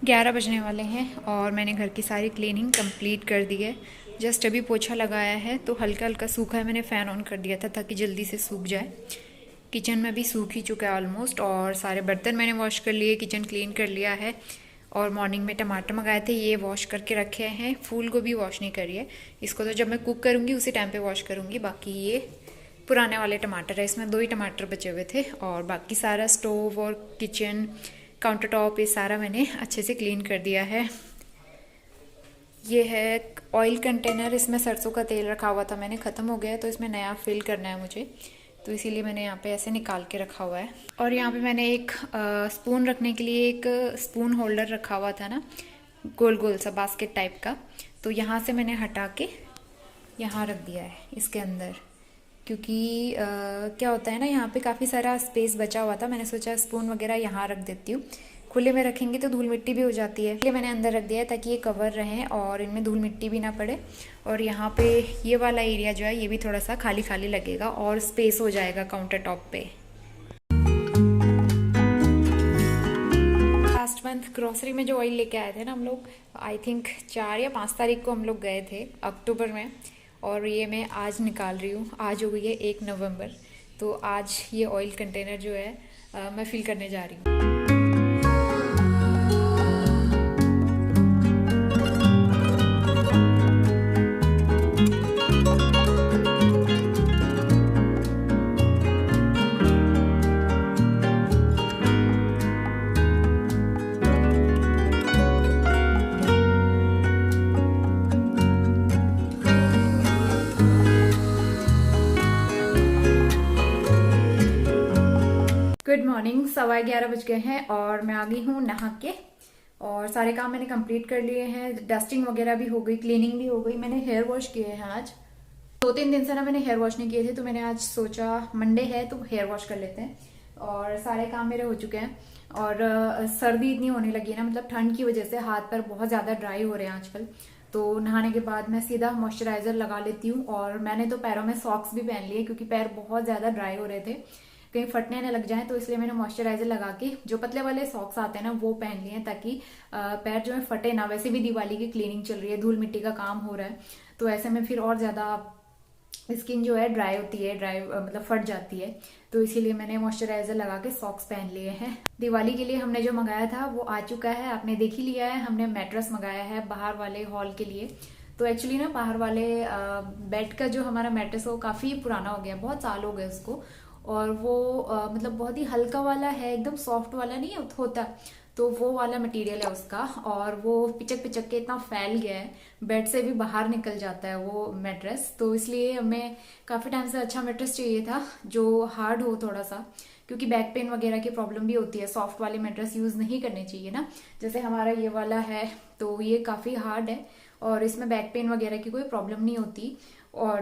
11 बजने वाले हैं और मैंने घर की सारी क्लीनिंग कंप्लीट कर दी है। जस्ट अभी पोछा लगाया है तो हल्का हल्का सूखा है, मैंने फ़ैन ऑन कर दिया था ताकि जल्दी से सूख जाए। किचन में भी सूख ही चुका है ऑलमोस्ट, और सारे बर्तन मैंने वॉश कर लिए, किचन क्लीन कर लिया है। और मॉर्निंग में टमाटर मंगाए थे, ये वॉश करके रखे हैं। फूल गोभी वॉश नहीं करी है, इसको तो जब मैं कुक करूँगी उसी टाइम पे वॉश करूँगी। बाकी ये पुराने वाले टमाटर है, इसमें 2 ही टमाटर बचे हुए थे। और बाकी सारा स्टोव और किचन काउंटर टॉप ये सारा मैंने अच्छे से क्लीन कर दिया है। ये है ऑयल कंटेनर, इसमें सरसों का तेल रखा हुआ था मैंने, ख़त्म हो गया है तो इसमें नया फिल करना है मुझे, तो इसीलिए मैंने यहाँ पे ऐसे निकाल के रखा हुआ है। और यहाँ पे मैंने एक स्पून रखने के लिए एक स्पून होल्डर रखा हुआ था ना, गोल गोल सा बास्केट टाइप का, तो यहाँ से मैंने हटा के यहाँ रख दिया है इसके अंदर। क्योंकि क्या होता है ना, यहाँ पे काफ़ी सारा स्पेस बचा हुआ था, मैंने सोचा स्पून वगैरह यहाँ रख देती हूँ। खुले में रखेंगे तो धूल मिट्टी भी हो जाती है, इसलिए मैंने अंदर रख दिया है ताकि ये कवर रहें और इनमें धूल मिट्टी भी ना पड़े। और यहाँ पे ये वाला एरिया जो है ये भी थोड़ा सा खाली खाली लगेगा और स्पेस हो जाएगा काउंटर टॉप पे। लास्ट मंथ ग्रोसरी में जो ऑयल लेके आए थे ना हम लोग, आई थिंक 4 या 5 तारीख को हम लोग गए थे अक्टूबर में, और ये मैं आज निकाल रही हूँ। आज हो गई है 1 नवंबर, तो आज ये ऑयल कंटेनर जो है मैं फिल करने जा रही हूँ। गुड मॉर्निंग, 11:15 बज गए हैं और मैं आ गई हूँ नहा के, और सारे काम मैंने कंप्लीट कर लिए हैं। डस्टिंग वगैरह भी हो गई, क्लीनिंग भी हो गई। मैंने हेयर वॉश किए हैं आज, 2-3 दिन से ना मैंने हेयर वॉश नहीं किए थे, तो मैंने आज सोचा मंडे है तो हेयर वॉश कर लेते हैं। और सारे काम मेरे हो चुके हैं। और सर्दी इतनी होने लगी है ना, मतलब ठंड की वजह से हाथ पैर बहुत ज़्यादा ड्राई हो रहे हैं आजकल। तो नहाने के बाद मैं सीधा मॉइस्चराइजर लगा लेती हूँ, और मैंने तो पैरों में सॉक्स भी पहन लिए क्योंकि पैर बहुत ज़्यादा ड्राई हो रहे थे, कहीं फटने न लग जाए, तो इसलिए मैंने मॉइस्चराइजर लगा के जो पतले वाले सॉक्स आते हैं ना वो पहन लिए हैं ताकि पैर जो है फटे ना। वैसे भी दिवाली की क्लीनिंग चल रही है, धूल मिट्टी का काम हो रहा है, तो ऐसे में फिर और ज़्यादा स्किन जो है ड्राई होती है, ड्राई मतलब फट जाती है। तो इसीलिए मैंने मॉइस्चराइजर लगा के सॉक्स पहन लिए हैं। दिवाली के लिए हमने जो मंगाया था वो आ चुका है, आपने देख ही लिया है। हमने मैट्रेस मंगाया है बाहर वाले हॉल के लिए। तो एक्चुअली ना बाहर वाले बेड का जो हमारा मैट्रेस है वो काफ़ी पुराना हो गया, बहुत साल हो गए उसको, और वो मतलब बहुत ही हल्का वाला है, एकदम सॉफ्ट वाला नहीं होता, तो वो वाला मटेरियल है उसका, और वो पिचक पिचक के इतना फैल गया है, बेड से भी बाहर निकल जाता है वो मैट्रेस। तो इसलिए हमें काफ़ी टाइम से अच्छा मैट्रेस चाहिए था जो हार्ड हो थोड़ा सा, क्योंकि बैक पेन वगैरह की प्रॉब्लम भी होती है। सॉफ्ट वाले मैट्रेस यूज़ नहीं करने चाहिए ना, जैसे हमारा ये वाला है तो ये काफ़ी हार्ड है और इसमें बैक पेन वगैरह की कोई प्रॉब्लम नहीं होती। और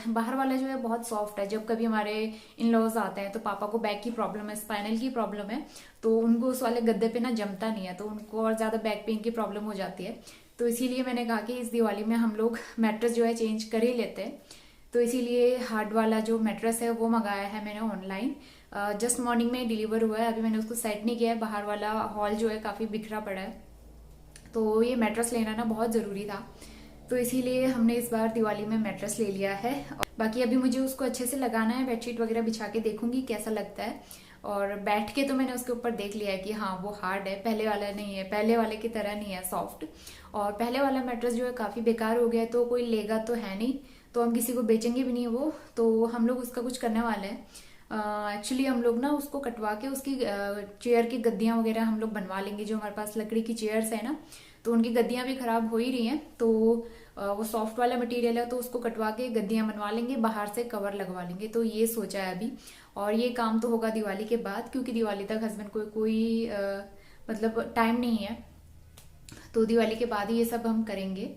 बाहर वाला जो है बहुत सॉफ्ट है। जब कभी हमारे इन लॉज आते हैं तो पापा को बैक की प्रॉब्लम है, स्पाइनल की प्रॉब्लम है, तो उनको उस वाले गद्दे पे ना जमता नहीं है, तो उनको और ज़्यादा बैक पेन की प्रॉब्लम हो जाती है। तो इसीलिए मैंने कहा कि इस दिवाली में हम लोग मैट्रेस जो है चेंज कर ही लेते हैं। तो इसीलिए हार्ड वाला जो मैट्रेस है वो मंगाया है मैंने ऑनलाइन। जस्ट मॉर्निंग में डिलीवर हुआ है, अभी मैंने उसको सेट नहीं किया है। बाहर वाला हॉल जो है काफ़ी बिखरा पड़ा है, तो ये मैट्रेस लेना ना बहुत ज़रूरी था, तो इसीलिए हमने इस बार दिवाली में मैट्रेस ले लिया है। बाकी अभी मुझे उसको अच्छे से लगाना है, बेडशीट वगैरह बिछा के देखूंगी कैसा लगता है। और बैठ के तो मैंने उसके ऊपर देख लिया है कि हाँ वो हार्ड है, पहले वाला नहीं है, पहले वाले की तरह नहीं है सॉफ्ट। और पहले वाला मैट्रेस जो है काफ़ी बेकार हो गया है, तो कोई लेगा तो है नहीं, तो हम किसी को बेचेंगे भी नहीं वो, तो हम लोग उसका कुछ करने वाले हैं। एक्चुअली हम लोग ना उसको कटवा के उसकी चेयर की गद्दियाँ वगैरह हम लोग बनवा लेंगे। जो हमारे पास लकड़ी की चेयर्स है ना, तो उनकी गद्दियाँ भी खराब हो ही रही हैं, तो वो सॉफ्ट वाला मटेरियल है तो उसको कटवा के गद्दियाँ बनवा लेंगे, बाहर से कवर लगवा लेंगे। तो ये सोचा है अभी, और ये काम तो होगा दिवाली के बाद, क्योंकि दिवाली तक हस्बैंड को कोई मतलब टाइम नहीं है, तो दिवाली के बाद ही ये सब हम करेंगे।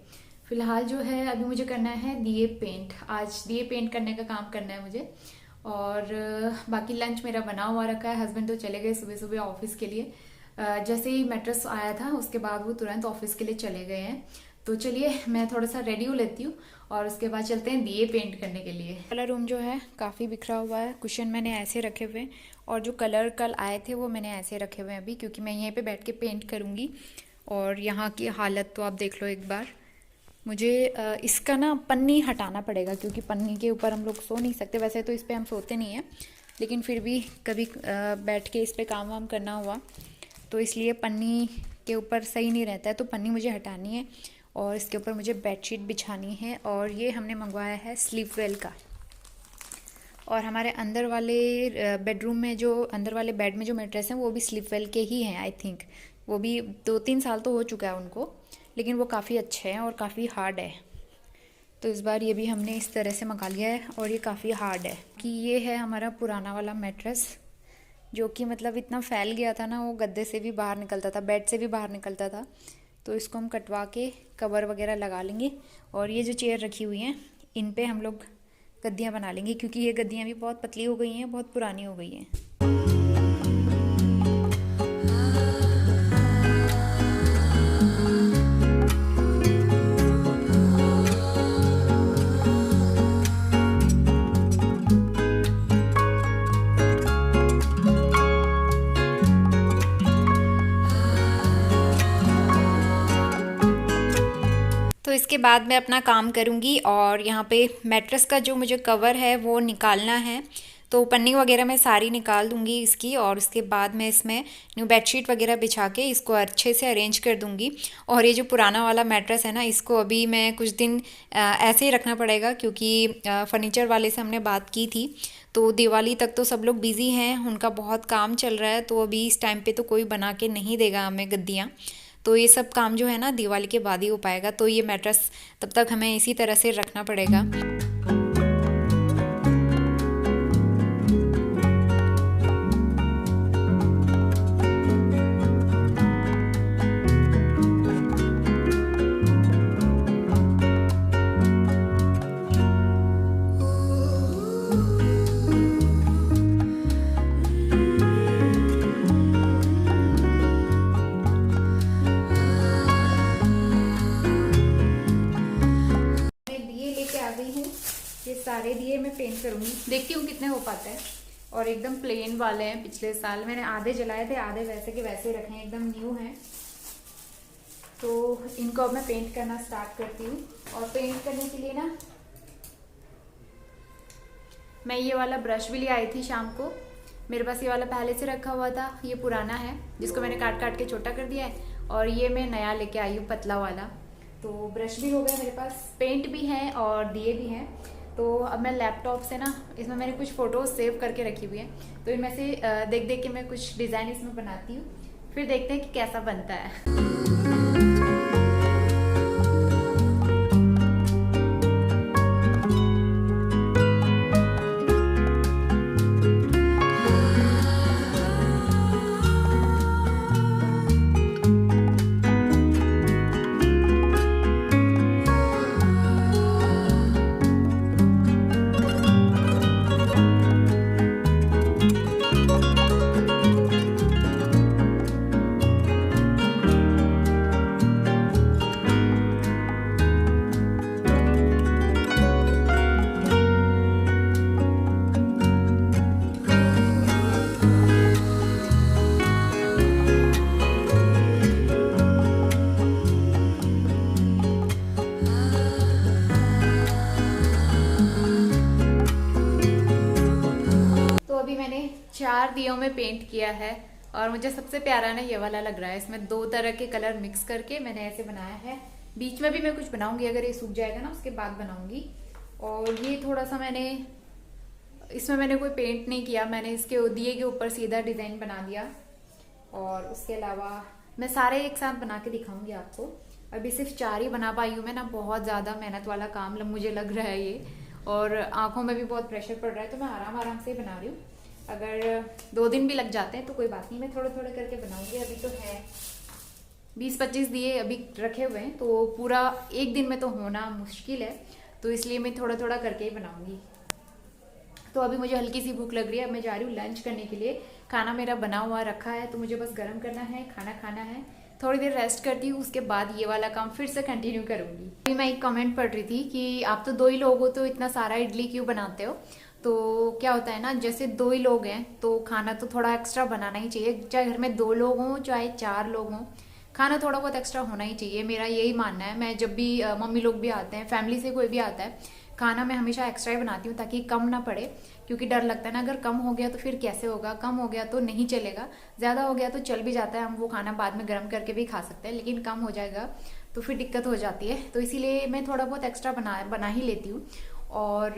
फिलहाल जो है अभी मुझे करना है दिए पेंट, आज दिए पेंट करने का काम करना है मुझे। और बाकी लंच मेरा बना हुआ रखा है। हस्बैंड तो चले गए सुबह सुबह ऑफिस के लिए, जैसे ही मैट्रेस आया था उसके बाद वो तुरंत ऑफिस के लिए चले गए हैं। तो चलिए मैं थोड़ा सा रेडी हो लेती हूँ और उसके बाद चलते हैं दिए पेंट करने के लिए। कलर रूम जो है काफ़ी बिखरा हुआ है, कुशन मैंने ऐसे रखे हुए हैं, और जो कलर कल आए थे वो मैंने ऐसे रखे हुए हैं अभी, क्योंकि मैं यहीं पे बैठ के पेंट करूँगी। और यहाँ की हालत तो आप देख लो एक बार। मुझे इसका ना पन्नी हटाना पड़ेगा, क्योंकि पन्नी के ऊपर हम लोग सो नहीं सकते। वैसे तो इस पर हम सोते नहीं हैं, लेकिन फिर भी कभी बैठ के इस पर काम वाम करना हुआ तो इसलिए पन्नी के ऊपर सही नहीं रहता है, तो पन्नी मुझे हटानी है और इसके ऊपर मुझे बेडशीट बिछानी है। और ये हमने मंगवाया है स्लीप वेल का। और हमारे अंदर वाले बेडरूम में जो अंदर वाले बेड में जो मैट्रेस हैं वो भी स्लीप वेल के ही हैं आई थिंक। वो भी 2-3 साल तो हो चुका है उनको, लेकिन वो काफ़ी अच्छे हैं और काफ़ी हार्ड है। तो इस बार ये भी हमने इस तरह से मंगा लिया है और ये काफ़ी हार्ड है। कि ये है हमारा पुराना वाला मैट्रेस, जो कि मतलब इतना फैल गया था ना, वो गद्दे से भी बाहर निकलता था, बेड से भी बाहर निकलता था। तो इसको हम कटवा के कवर वगैरह लगा लेंगे। और ये जो चेयर रखी हुई हैं इन पे हम लोग गद्दियाँ बना लेंगे, क्योंकि ये गद्दियाँ भी बहुत पतली हो गई हैं, बहुत पुरानी हो गई हैं। तो इसके बाद मैं अपना काम करूँगी और यहाँ पे मैट्रेस का जो मुझे कवर है वो निकालना है। तो पन्नी वगैरह मैं सारी निकाल दूँगी इसकी, और उसके बाद मैं इसमें न्यू बेडशीट वगैरह बिछा के इसको अच्छे से अरेंज कर दूँगी। और ये जो पुराना वाला मैट्रेस है ना, इसको अभी मैं कुछ दिन ऐसे ही रखना पड़ेगा, क्योंकि फर्नीचर वाले से हमने बात की थी। तो दिवाली तक तो सब लोग बिज़ी हैं, उनका बहुत काम चल रहा है, तो अभी इस टाइम पे तो कोई बना के नहीं देगा हमें गद्दियाँ। तो ये सब काम जो है ना दिवाली के बाद ही हो पाएगा। तो ये मैट्रेस तब तक हमें इसी तरह से रखना पड़ेगा। ये सारे दिए मैं पेंट करूँगी, देखती हूँ कितने हो पाते हैं। और एकदम प्लेन वाले हैं, पिछले साल मैंने आधे जलाए थे, आधे वैसे के वैसे रखे हैं, एकदम न्यू हैं। तो इनको अब मैं पेंट करना स्टार्ट करती हूँ। और पेंट करने के लिए ना मैं ये वाला ब्रश भी ले आई थी शाम को। मेरे पास ये वाला पहले से रखा हुआ था, ये पुराना है जिसको मैंने काट काट के छोटा कर दिया है। और ये मैं नया लेके आई हूँ पतला वाला। तो ब्रश भी हो गया मेरे पास, पेंट भी है और दिए भी हैं। तो अब मैं लैपटॉप से ना, इसमें मैंने कुछ फ़ोटोज़ सेव करके रखी हुई है, तो इनमें से देख देख के मैं कुछ डिज़ाइन इसमें बनाती हूँ, फिर देखते हैं कि कैसा बनता है। मैंने 4 दियों में पेंट किया है और मुझे सबसे प्यारा ना ये वाला लग रहा है। इसमें 2 तरह के कलर मिक्स करके मैंने ऐसे बनाया है। बीच में भी मैं कुछ बनाऊंगी, अगर ये सूख जाएगा ना उसके बाद बनाऊंगी। और ये थोड़ा सा इसमें मैंने कोई पेंट नहीं किया, मैंने इसके दिए के ऊपर सीधा डिजाइन बना दिया। और उसके अलावा मैं सारे एक साथ बना के दिखाऊंगी आपको। अभी सिर्फ 4 ही बना पाई हूँ मैं ना, बहुत ज़्यादा मेहनत वाला काम मुझे लग रहा है ये, और आंखों में भी बहुत प्रेशर पड़ रहा है, तो मैं आराम आराम से बना रही हूँ। अगर 2 दिन भी लग जाते हैं तो कोई बात नहीं, मैं थोड़ा थोड़ा करके बनाऊंगी। अभी तो है 20-25 दिए अभी रखे हुए हैं, तो पूरा एक दिन में तो होना मुश्किल है, तो इसलिए मैं थोड़ा थोड़ा करके ही बनाऊंगी। तो अभी मुझे हल्की सी भूख लग रही है, अब मैं जा रही हूँ लंच करने के लिए। खाना मेरा बना हुआ रखा है, तो मुझे बस गर्म करना है, खाना खाना है, थोड़ी देर रेस्ट करती हूँ, उसके बाद ये वाला काम फिर से कंटिन्यू करूँगी। अभी मैं एक कमेंट पढ़ रही थी कि आप तो 2 ही लोग हो तो इतना सारा इडली क्यों बनाते हो। तो क्या होता है ना, जैसे 2 ही लोग हैं तो खाना तो थोड़ा एक्स्ट्रा बनाना ही चाहिए, चाहे घर में 2 लोग हों चाहे 4 लोग हों, खाना थोड़ा बहुत एक्स्ट्रा होना ही चाहिए, मेरा यही मानना है। मैं जब भी मम्मी लोग भी आते हैं, फैमिली से कोई भी आता है, खाना मैं हमेशा एक्स्ट्रा ही बनाती हूँ ताकि कम ना पड़े, क्योंकि डर लगता है ना अगर कम हो गया तो फिर कैसे होगा, कम हो गया तो नहीं चलेगा, ज़्यादा हो गया तो चल भी जाता है, हम वो खाना बाद में गर्म करके भी खा सकते हैं, लेकिन कम हो जाएगा तो फिर दिक्कत हो जाती है। तो इसीलिए मैं थोड़ा बहुत एक्स्ट्रा बना ही लेती हूँ। और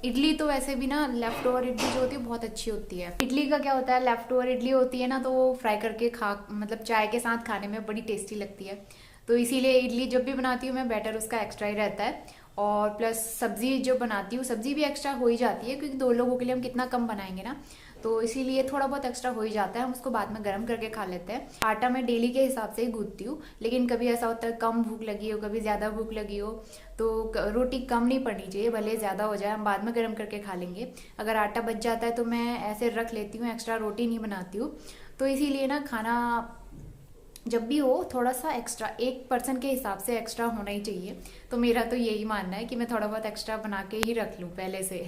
इडली तो वैसे भी ना लेफ्ट ओवर इडली जो होती है बहुत अच्छी होती है। इडली का क्या होता है, लेफ्ट ओवर इडली होती है ना तो वो फ्राई करके मतलब चाय के साथ खाने में बड़ी टेस्टी लगती है। तो इसीलिए इडली जब भी बनाती हूँ मैं बैटर उसका एक्स्ट्रा ही रहता है। और प्लस सब्जी जो बनाती हूँ सब्जी भी एक्स्ट्रा हो ही जाती है, क्योंकि 2 लोगों के लिए हम कितना कम बनाएंगे ना, तो इसीलिए थोड़ा बहुत एक्स्ट्रा हो ही जाता है, हम उसको बाद में गर्म करके खा लेते हैं। आटा मैं डेली के हिसाब से ही गूंथती हूँ, लेकिन कभी ऐसा होता है कम भूख लगी हो, कभी ज़्यादा भूख लगी हो, तो रोटी कम नहीं पड़नी चाहिए, भले ज़्यादा हो जाए, हम बाद में गर्म करके खा लेंगे। अगर आटा बच जाता है तो मैं ऐसे रख लेती हूँ, एक्स्ट्रा रोटी नहीं बनाती हूँ। तो इसीलिए ना खाना जब भी हो थोड़ा सा एक्स्ट्रा, 1% के हिसाब से एक्स्ट्रा होना ही चाहिए। तो मेरा तो यही मानना है कि मैं थोड़ा बहुत एक्स्ट्रा बना के ही रख लूँ पहले से।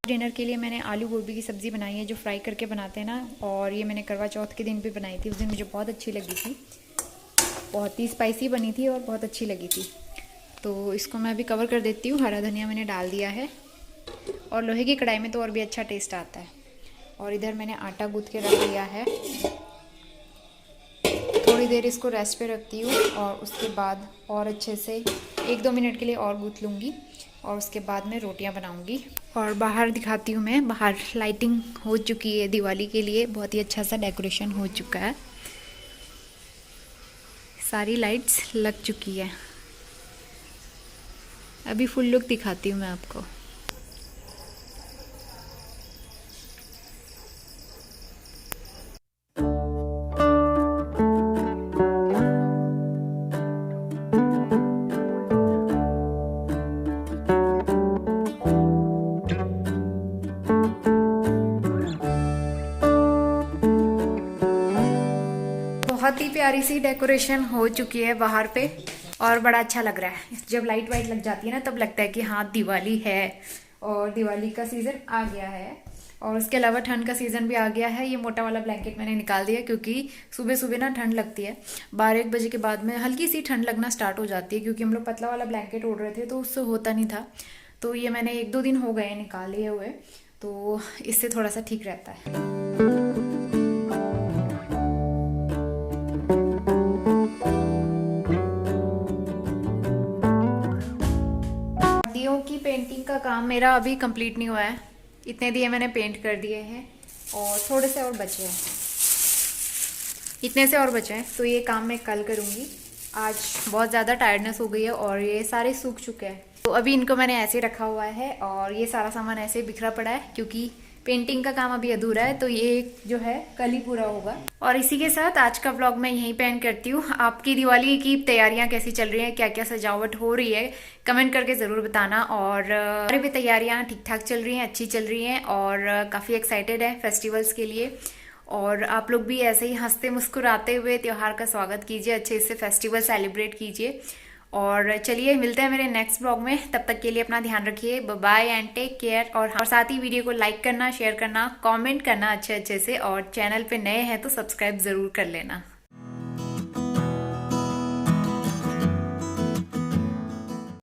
डिनर के लिए मैंने आलू गोभी की सब्ज़ी बनाई है, जो फ्राई करके बनाते हैं ना, और ये मैंने करवा चौथ के दिन भी बनाई थी, उस दिन मुझे बहुत अच्छी लगी थी, बहुत ही स्पाइसी बनी थी और बहुत अच्छी लगी थी। तो इसको मैं अभी कवर कर देती हूँ। हरा धनिया मैंने डाल दिया है, और लोहे की कढ़ाई में तो और भी अच्छा टेस्ट आता है। और इधर मैंने आटा गूँथ के रख दिया है, थोड़ी देर इसको रेस्ट पे रखती हूँ, और उसके बाद और अच्छे से 1-2 मिनट के लिए और गूँथ लूँगी, और उसके बाद मैं रोटियां बनाऊंगी। और बाहर दिखाती हूँ मैं, बाहर लाइटिंग हो चुकी है दिवाली के लिए, बहुत ही अच्छा सा डेकोरेशन हो चुका है, सारी लाइट्स लग चुकी है। अभी फुल लुक दिखाती हूँ मैं आपको। बहुत ही प्यारी सी डेकोरेशन हो चुकी है बाहर पे, और बड़ा अच्छा लग रहा है। जब लाइट वाइट लग जाती है ना तब लगता है कि हाँ दिवाली है, और दिवाली का सीज़न आ गया है। और उसके अलावा ठंड का सीज़न भी आ गया है। ये मोटा वाला ब्लैंकेट मैंने निकाल दिया, क्योंकि सुबह सुबह ना ठंड लगती है, 12-1 बजे के बाद में हल्की सी ठंड लगना स्टार्ट हो जाती है, क्योंकि हम लोग पतला वाला ब्लैंकेट ओढ़ रहे थे तो उससे होता नहीं था। तो ये मैंने 1-2 दिन हो गए निकाले हुए, तो इससे थोड़ा सा ठीक रहता है। की पेंटिंग का काम मेरा अभी कंप्लीट नहीं हुआ है, इतने दिए मैंने पेंट कर दिए हैं, और थोड़े से और बचे हैं, इतने से और बचे हैं, तो ये काम मैं कल करूँगी। आज बहुत ज़्यादा टायर्डनेस हो गई है, और ये सारे सूख चुके हैं, तो अभी इनको मैंने ऐसे रखा हुआ है, और ये सारा सामान ऐसे बिखरा पड़ा है, क्योंकि पेंटिंग का काम अभी अधूरा है, तो ये जो है कल ही पूरा होगा। और इसी के साथ आज का व्लॉग मैं यहीं पे एंड करती हूँ। आपकी दिवाली की तैयारियां कैसी चल रही हैं, क्या क्या सजावट हो रही है, कमेंट करके ज़रूर बताना। और हमारी भी तैयारियां ठीक ठाक चल रही हैं, अच्छी चल रही हैं, और काफ़ी एक्साइटेड है फेस्टिवल्स के लिए। और आप लोग भी ऐसे ही हंसते मुस्कुराते हुए त्योहार का स्वागत कीजिए, अच्छे से फेस्टिवल सेलिब्रेट कीजिए। और चलिए मिलते हैं मेरे नेक्स्ट ब्लॉग में, तब तक के लिए अपना ध्यान रखिए, बाय एंड टेक केयर। और साथ ही वीडियो को लाइक करना, शेयर करना, कमेंट करना अच्छे से, और चैनल पे नए हैं तो सब्सक्राइब ज़रूर कर लेना।